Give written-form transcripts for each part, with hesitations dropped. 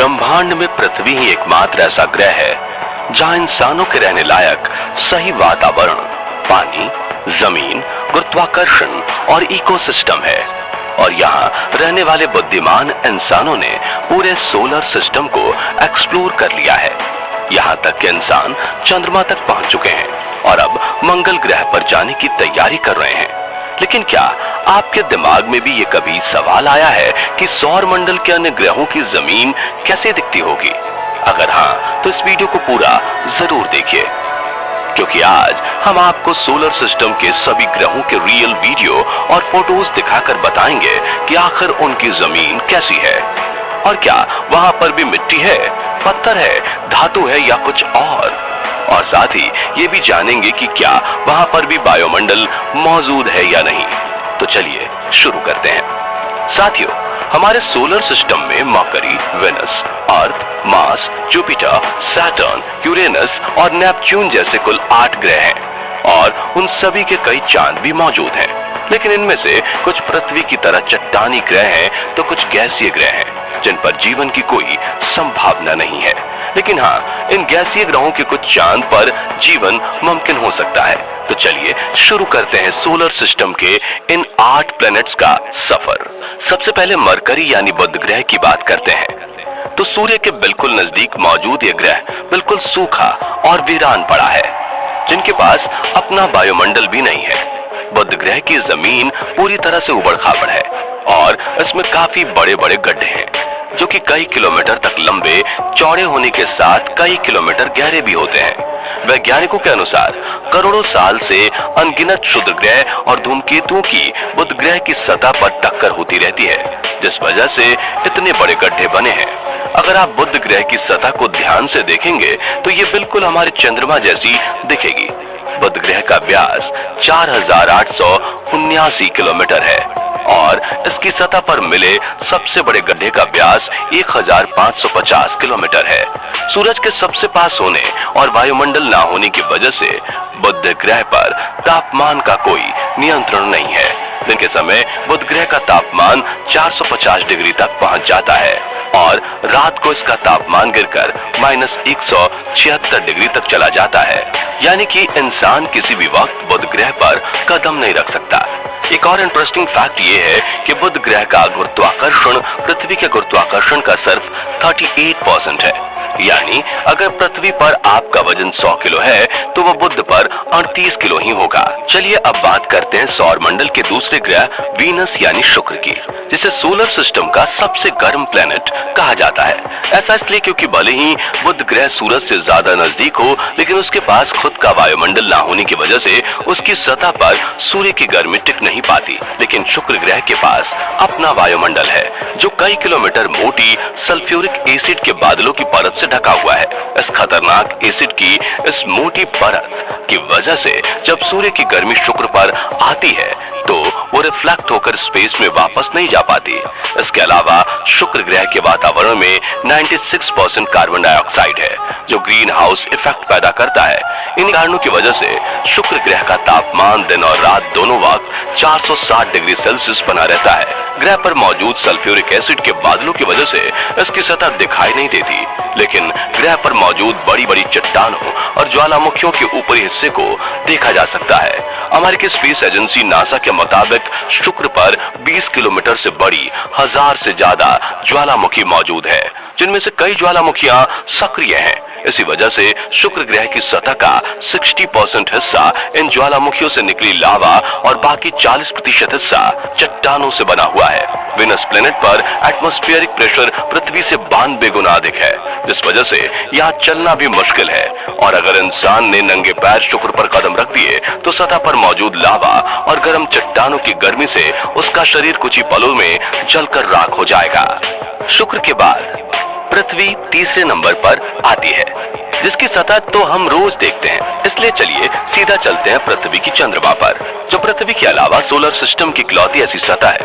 ब्रह्मांड में पृथ्वी ही एकमात्र ऐसा ग्रह है जहां इंसानों के रहने लायक सही वातावरण, पानी, जमीन, गुरुत्वाकर्षण और इकोसिस्टम है। और यहाँ रहने वाले बुद्धिमान इंसानों ने पूरे सोलर सिस्टम को एक्सप्लोर कर लिया है। यहाँ तक कि इंसान चंद्रमा तक पहुंच चुके हैं और अब मंगल ग्रह पर जाने की तैयारी कर रहे हैं। लेकिन क्या आपके दिमाग में भी ये कभी सवाल आया है कि सौर मंडल के अन्य ग्रहों की जमीन कैसे दिखती होगी? अगर हाँ, तो इस वीडियो को पूरा जरूर देखिए, क्योंकि आज हम आपको सोलर सिस्टम के सभी ग्रहों के रियल वीडियो और फोटोज दिखाकर बताएंगे कि आखिर उनकी जमीन कैसी है और क्या वहां पर भी मिट्टी है, पत्थर है, धातु है या कुछ और साथ ही ये भी जानेंगे कि क्या वहां पर भी वायुमंडल मौजूद है या नहीं। तो चलिए शुरू करते हैं। साथियों, हमारे सोलर सिस्टम में मरकरी, वेनस, अर्थ, मार्स, जुपिटर, सैटर्न, यूरेनस और नेपच्यून जैसे कुल 8 ग्रह हैं और उन सभी के कई चांद भी मौजूद हैं। लेकिन इनमें से कुछ पृथ्वी की तरह चट्टानी ग्रह हैं तो कुछ गैसीय ग्रह हैं जिन पर जीवन की कोई संभावना नहीं है। लेकिन हाँ, इन गैसीय ग्रहों के कुछ चांद पर जीवन मुमकिन हो सकता है। तो चलिए शुरू करते हैं सोलर सिस्टम के इन 8 प्लैनेट्स का सफर। सबसे पहले मरकरी यानी बुध ग्रह की बात करते हैं। तो सूर्य के बिल्कुल नजदीक मौजूद ये ग्रह बिल्कुल सूखा और वीरान पड़ा है, जिनके पास अपना वायुमंडल भी नहीं है। बुध ग्रह की जमीन पूरी तरह से उबड़ खाबड़ है और इसमें काफी बड़े बड़े गड्ढे हैं जो कि कई किलोमीटर तक लंबे, चौड़े होने के साथ कई किलोमीटर गहरे भी होते हैं। वैज्ञानिकों के अनुसार करोड़ों साल से अनगिनत क्षुद्र ग्रह और धूमकेतुओं की बुध ग्रह की सतह पर टक्कर होती रहती है, जिस वजह से इतने बड़े गड्ढे बने हैं। अगर आप बुध ग्रह की सतह को ध्यान से देखेंगे तो ये बिल्कुल हमारे चंद्रमा जैसी दिखेगी। बुध ग्रह का व्यास 4879 किलोमीटर है और इसकी सतह पर मिले सबसे बड़े गड्ढे का व्यास 1550 किलोमीटर है। सूरज के सबसे पास होने और वायुमंडल ना होने की वजह से बुध ग्रह पर तापमान का कोई नियंत्रण नहीं है। दिन के समय बुध ग्रह का तापमान 450 डिग्री तक पहुंच जाता है और रात को इसका तापमान गिरकर -176 डिग्री तक चला जाता है। यानी कि इंसान किसी भी वक्त बुध ग्रह पर कदम नहीं रख सकता। एक और इंटरेस्टिंग फैक्ट ये है कि बुध ग्रह का गुरुत्वाकर्षण पृथ्वी के गुरुत्वाकर्षण का सिर्फ 38% है। यानी अगर पृथ्वी पर आपका वजन 100 किलो है तो वह बुध पर 38 किलो ही होगा। चलिए अब बात करते हैं सौर मंडल के दूसरे ग्रह वीनस यानी शुक्र की, जिसे सोलर सिस्टम का सबसे गर्म प्लेनेट कहा जाता है। ऐसा इसलिए क्योंकि भले ही बुध ग्रह सूरज से ज्यादा नजदीक हो, लेकिन उसके पास खुद का वायुमंडल ना होने की वजह से उसकी सतह पर सूर्य की गर्मी टिक नहीं पाती। लेकिन शुक्र ग्रह के पास अपना वायुमंडल है जो कई किलोमीटर मोटी सल्फ्यूरिक एसिड के बादलों की परत से ढका हुआ है। इस खतरनाक एसिड की इस मोटी परत की वजह से जब सूर्य की गर्मी शुक्र पर आती है तो वो रिफ्लेक्ट होकर स्पेस में वापस नहीं जा पाती। इसके अलावा शुक्र ग्रह के वातावरण में 96% कार्बन डाइऑक्साइड है जो ग्रीन हाउस इफेक्ट पैदा करता है। इन कारणों की वजह से शुक्र ग्रह का तापमान दिन और रात दोनों वक्त 460 डिग्री सेल्सियस बना रहता है। ग्रह पर मौजूद सल्फ्यूरिक एसिड के बादलों की वजह से इसकी सतह दिखाई नहीं देती, लेकिन ग्रह पर मौजूद बड़ी बड़ी चट्टानों और ज्वालामुखियों के ऊपरी हिस्से को देखा जा सकता है। अमेरिकी स्पेस एजेंसी नासा के मुताबिक शुक्र पर 20 किलोमीटर से बड़ी 1000 से ज्यादा ज्वालामुखी मौजूद है, जिनमें से कई ज्वालामुखियां सक्रिय हैं। इसी वजह से शुक्र ग्रह की सतह का 60% हिस्सा इन ज्वालामुखियों से निकली लावा और बाकी 40% हिस्सा चट्टानों से बना हुआ है। वीनस प्लेनेट पर एटमॉस्फेरिक प्रेशर पृथ्वी से 92 गुना अधिक है, जिस वजह से यहाँ चलना भी मुश्किल है। और अगर इंसान ने नंगे पैर शुक्र पर कदम रख दिए तो सतह पर मौजूद लावा और गर्म चट्टानों की गर्मी से उसका शरीर कुछ ही पलों में जलकर राख हो जाएगा। शुक्र के बाद पृथ्वी तीसरे नंबर पर आती है, जिसकी सतह तो हम रोज देखते हैं। इसलिए चलिए सीधा चलते हैं पृथ्वी की चंद्रमा पर, जो पृथ्वी के अलावा सोलर सिस्टम की इकलौती ऐसी सतह है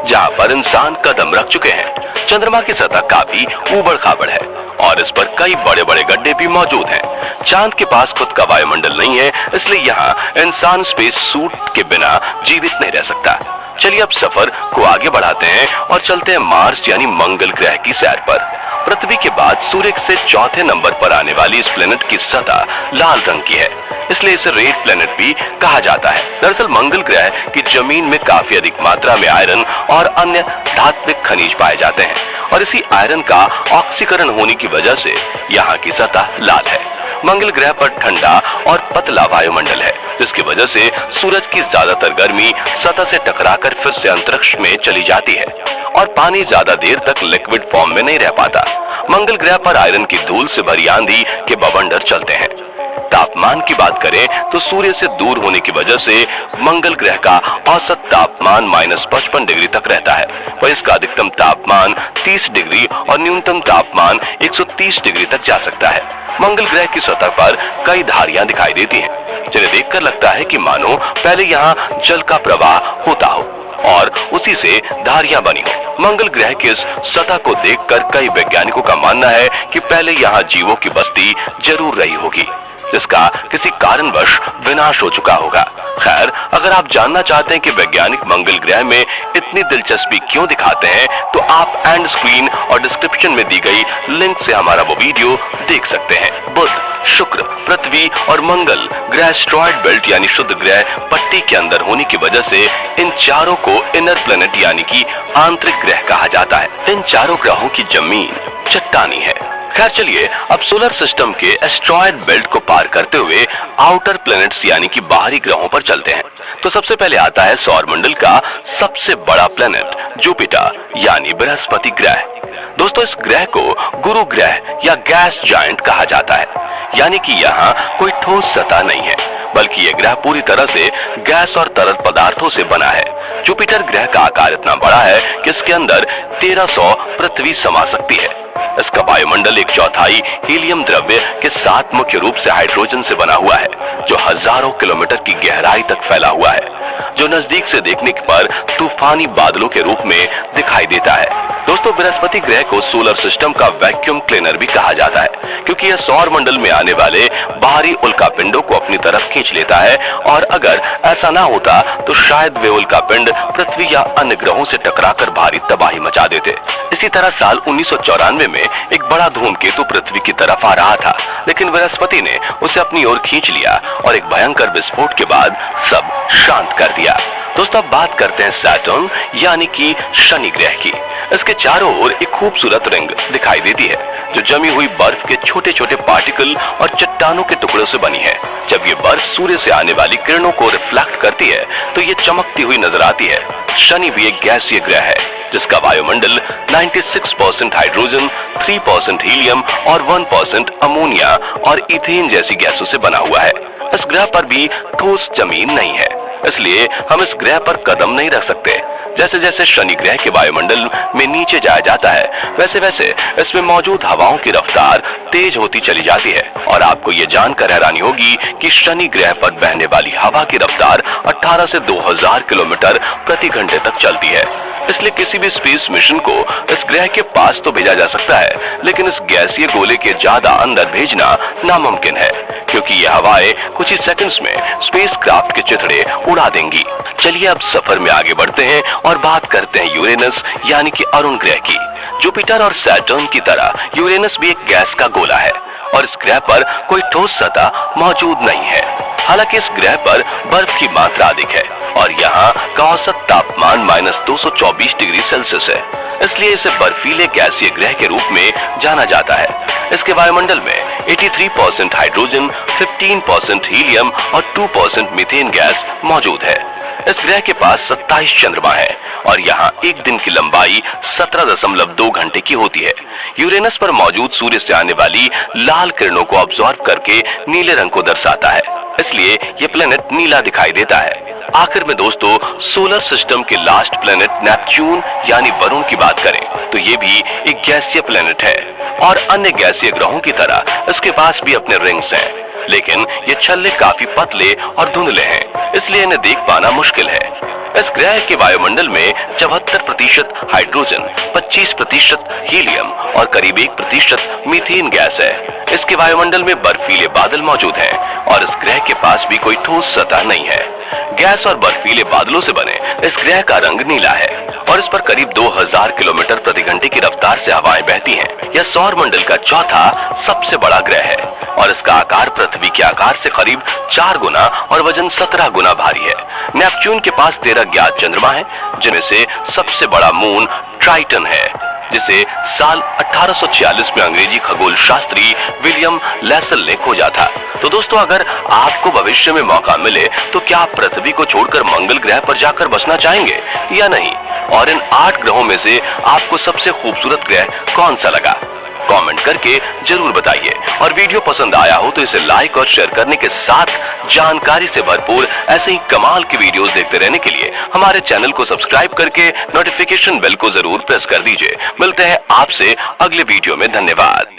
जहां पर इंसान कदम रख चुके हैं। चंद्रमा की सतह काफी ऊबड़ खाबड़ है और इस पर कई बड़े बड़े गड्ढे भी मौजूद हैं। चांद के पास खुद का वायुमंडल नहीं है, इसलिए यहाँ इंसान स्पेस सूट के बिना जीवित नहीं रह सकता। चलिए अब सफर को आगे बढ़ाते हैं और चलते हैं मार्स यानी मंगल ग्रह की सैर पर। पृथ्वी के बाद सूर्य से चौथे नंबर पर आने वाली इस प्लेनेट की सतह लाल रंग की है, इसलिए इसे रेड प्लेनेट भी कहा जाता है। दरअसल मंगल ग्रह की जमीन में काफी अधिक मात्रा में आयरन और अन्य धात्विक खनिज पाए जाते हैं और इसी आयरन का ऑक्सीकरण होने की वजह से यहाँ की सतह लाल है। मंगल ग्रह पर ठंडा और पतला वायुमंडल है, जिसकी वजह से सूरज की ज्यादातर गर्मी सतह से टकराकर फिर से अंतरिक्ष में चली जाती है और पानी ज्यादा देर तक लिक्विड फॉर्म में नहीं रह पाता। मंगल ग्रह पर आयरन की धूल से भरी आंधी के बवंडर चलते हैं। तापमान की बात करें तो सूर्य से दूर होने की वजह से मंगल ग्रह का औसत तापमान -55 डिग्री तक रहता है, वहीं इसका अधिकतम तापमान 30 डिग्री और न्यूनतम तापमान 130 डिग्री तक जा सकता है। मंगल ग्रह की सतह पर कई धारियां दिखाई देती हैं, जिन्हें देखकर लगता है कि मानो पहले यहाँ जल का प्रवाह होता हो और उसी से धारियां बनी हो। मंगल ग्रह की इस सतह को देखकर कई वैज्ञानिकों का मानना है कि पहले यहाँ जीवों की बस्ती जरूर रही होगी, जिसका किसी कारणवश विनाश हो चुका होगा। खैर, अगर आप जानना चाहते हैं कि वैज्ञानिक मंगल ग्रह में इतनी दिलचस्पी क्यों दिखाते हैं, तो आप एंड स्क्रीन और डिस्क्रिप्शन में दी गई लिंक से हमारा वो वीडियो देख सकते हैं। बुध, शुक्र, पृथ्वी और मंगल ग्रह एस्टेरॉयड बेल्ट यानी शुद्ध ग्रह पट्टी के अंदर होने की वजह से इन चारों को इनर प्लेनेट यानी कि आंतरिक ग्रह कहा जाता है। इन चारों ग्रहों की जमीन चट्टानी है। खैर चलिए, अब सोलर सिस्टम के एस्टेरॉयड बेल्ट को पार करते हुए आउटर प्लैनेट्स यानी कि बाहरी ग्रहों पर चलते हैं। तो सबसे पहले आता है सौरमंडल का सबसे बड़ा प्लैनेट जुपिटर यानी बृहस्पति ग्रह। दोस्तों, इस ग्रह को गुरु ग्रह या गैस जायंट कहा जाता है, यानी कि यहाँ कोई ठोस सतह नहीं है, बल्कि यह ग्रह पूरी तरह से गैस और तरल पदार्थों से बना है। जुपिटर ग्रह का आकार इतना बड़ा है कि इसके अंदर 1300 पृथ्वी समा सकती है। इसका वायुमंडल 1/4 हीलियम द्रव्य के साथ मुख्य रूप से हाइड्रोजन से बना हुआ है, जो हजारों किलोमीटर की गहराई तक फैला हुआ है, जो नजदीक से देखने पर तूफानी बादलों के रूप में दिखाई देता है। दोस्तों, बृहस्पति ग्रह को सोलर सिस्टम का वैक्यूम क्लीनर भी कहा जाता है, क्योंकि यह सौर मंडल में आने वाले बाहरी उल्कापिंडों को अपनी तरफ खींच लेता है और अगर ऐसा ना होता तो शायद वे उल्कापिंड पृथ्वी या अन्य ग्रहों से टकराकर भारी तबाही मचा देते। इसी तरह साल 1994 में एक बड़ा धूमकेतु पृथ्वी की तरफ आ रहा था, लेकिन बृहस्पति ने उसे अपनी ओर खींच लिया और एक भयंकर विस्फोट के बाद सब शांत कर दिया। दोस्तों, अब बात करते हैं सैटर्न यानी कि शनि ग्रह की। इसके चारों ओर एक खूबसूरत रिंग दिखाई देती है, जो जमी हुई बर्फ के छोटे छोटे पार्टिकल और चट्टानों के टुकड़ों से बनी है। जब ये बर्फ सूर्य से आने वाली किरणों को रिफ्लेक्ट करती है तो ये चमकती हुई नजर आती है। शनि भी एक गैसीय ग्रह है, जिसका वायुमंडल 96% हाइड्रोजन, 3% हीलियम और 1% अमोनिया और इथेन जैसी गैसों से बना हुआ है। इस ग्रह पर भी ठोस जमीन नहीं है, इसलिए हम इस ग्रह पर कदम नहीं रख सकते। जैसे जैसे शनि ग्रह के वायुमंडल में नीचे जाया जाता है, वैसे वैसे इसमें मौजूद हवाओं की रफ्तार तेज होती चली जाती है और आपको ये जानकर हैरानी होगी कि शनि ग्रह पर बहने वाली हवा की रफ्तार 18 से 2000 किलोमीटर प्रति घंटे तक चलती है। इसलिए किसी भी स्पेस मिशन को इस ग्रह के पास तो भेजा जा सकता है, लेकिन इस गैसीय गोले के ज्यादा अंदर भेजना नामुमकिन है, क्योंकि ये हवाएं कुछ ही सेकंड्स में स्पेसक्राफ्ट के चिथड़े उड़ा देंगी। चलिए अब सफर में आगे बढ़ते हैं और बात करते हैं यूरेनस यानी कि अरुण ग्रह की। जुपिटर और सैटर्न की तरह यूरेनस भी एक गैस का गोला है और इस ग्रह पर कोई ठोस सतह मौजूद नहीं है। हालांकि इस ग्रह पर बर्फ की मात्रा अधिक है और यहाँ का औसत तापमान -224 डिग्री सेल्सियस है, इसलिए इसे बर्फीले गैसीय ग्रह के रूप में जाना जाता है। इसके वायुमंडल में 83% हाइड्रोजन, 15% हीलियम और 2% मीथेन गैस मौजूद है। इस ग्रह के पास 27 चंद्रमा है और यहाँ एक दिन की लंबाई 17.2 घंटे की होती है। यूरेनस पर मौजूद सूर्य से आने वाली लाल किरणों को ऑब्जॉर्व करके नीले रंग को दर्शाता है, इसलिए ये प्लेनेट नीला दिखाई देता है। आखिर में दोस्तों, सोलर सिस्टम के लास्ट प्लेनेट नेपच्यून यानी वरुण की बात करें तो ये भी एक गैसीय प्लेनेट है और अन्य गैसीय ग्रहों की तरह इसके पास भी अपने रिंग्स हैं, लेकिन ये छल्ले काफी पतले और धुंधले हैं, इसलिए इन्हें देख पाना मुश्किल है। इस ग्रह के वायुमंडल में 74% हाइड्रोजन, 25% हीलियम और करीब 1% मीथेन गैस है। इसके वायुमंडल में बर्फीले बादल मौजूद हैं और इस ग्रह के पास भी कोई ठोस सतह नहीं है। गैस और बर्फीले बादलों से बने इस ग्रह का रंग नीला है और इस पर करीब 2000 किलोमीटर प्रति घंटे की रफ्तार से हवाएं बहती हैं। यह सौर मंडल का चौथा सबसे बड़ा ग्रह है और इसका आकार पृथ्वी के आकार से करीब 4 गुना और वजन 17 गुना भारी है। नेपच्यून के पास 13 ज्ञात चंद्रमा हैं, जिनमें से सबसे बड़ा मून ट्राइटन है, जिसे साल 1846 में अंग्रेजी खगोल शास्त्री विलियम लैसल ने खोजा था। तो दोस्तों, अगर आपको भविष्य में मौका मिले तो क्या आप पृथ्वी को छोड़कर मंगल ग्रह पर जाकर बसना चाहेंगे या नहीं? और इन 8 ग्रहों में से आपको सबसे खूबसूरत ग्रह कौन सा लगा? कमेंट करके जरूर बताइए। और वीडियो पसंद आया हो तो इसे लाइक और शेयर करने के साथ जानकारी से भरपूर ऐसे ही कमाल की वीडियोस देखते रहने के लिए हमारे चैनल को सब्सक्राइब करके नोटिफिकेशन बेल को जरूर प्रेस कर दीजिए। मिलते हैं आपसे अगले वीडियो में। धन्यवाद।